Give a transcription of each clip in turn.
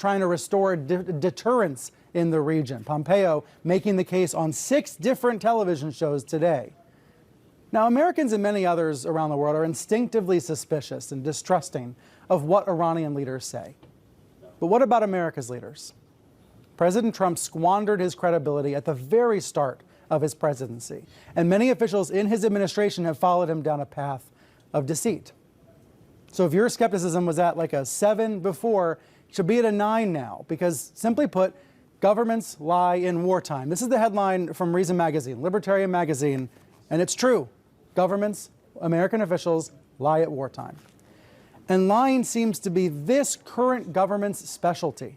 trying to restore deterrence in the region. Pompeo making the case on 6 different television shows today. Now, Americans and many others around the world are instinctively suspicious and distrusting of what Iranian leaders say. But what about America's leaders? President Trump squandered his credibility at the very start of his presidency, and many officials in his administration have followed him down a path of deceit. So if your skepticism was at like a 7 before, it should be at a 9 now, because simply put, governments lie in wartime. This is the headline from Reason Magazine, Libertarian Magazine, and it's true. Governments, American officials, lie at wartime. And lying seems to be this current government's specialty.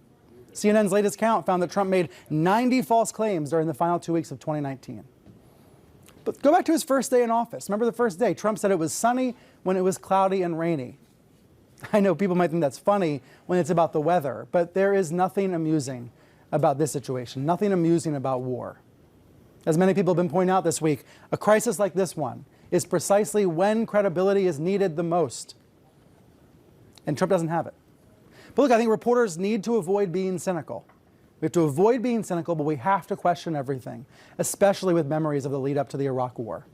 CNN's latest count found that Trump made 90 false claims during the final 2 weeks of 2019. But go back to his first day in office. Remember the first day? Trump said it was sunny when it was cloudy and rainy. I know people might think that's funny when it's about the weather, but there is nothing amusing about this situation, nothing amusing about war. As many people have been pointing out this week, a crisis like this one is precisely when credibility is needed the most. And Trump doesn't have it. But look, I think reporters need to avoid being cynical. We have to avoid being cynical, but we have to question everything, especially with memories of the lead up to the Iraq War.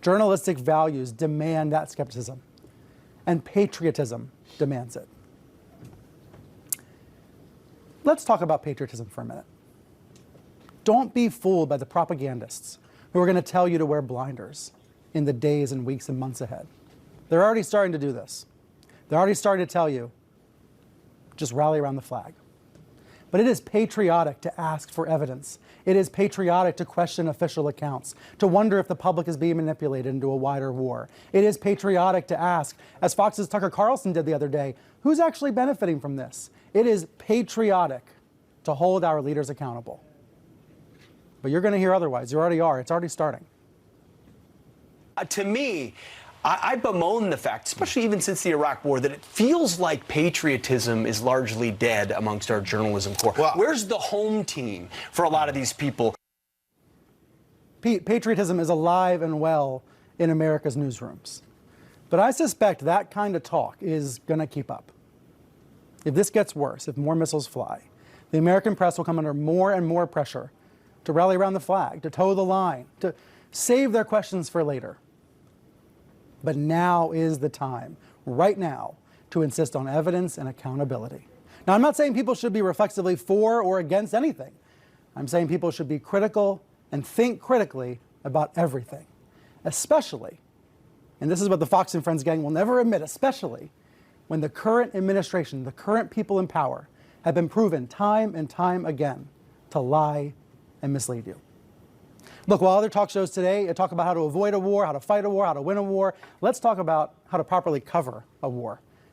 Journalistic values demand that skepticism, and patriotism demands it. Let's talk about patriotism for a minute. Don't be fooled by the propagandists who are going to tell you to wear blinders in the days and weeks and months ahead. They're already starting to do this. They're already starting to tell you, just rally around the flag. But it is patriotic to ask for evidence. It is patriotic to question official accounts, to wonder if the public is being manipulated into a wider war. It is patriotic to ask, as Fox's Tucker Carlson did the other day, who's actually benefiting from this? It is patriotic to hold our leaders accountable. But you're going to hear otherwise. You already are. It's already starting. To me, I bemoan the fact, especially even since the Iraq War, that it feels like patriotism is largely dead amongst our journalism corps. Well, where's the home team for a lot of these people? Patriotism is alive and well in America's newsrooms. But I suspect that kind of talk is going to keep up. If this gets worse, if more missiles fly, the American press will come under more and more pressure to rally around the flag, to toe the line, to save their questions for later. But now is the time, right now, to insist on evidence and accountability. Now, I'm not saying people should be reflexively for or against anything. I'm saying people should be critical and think critically about everything, especially, and this is what the Fox and Friends gang will never admit, especially when the current administration, the current people in power, have been proven time and time again to lie and mislead you. Look, while other talk shows today talk about how to avoid a war, how to fight a war, how to win a war, let's talk about how to properly cover a war.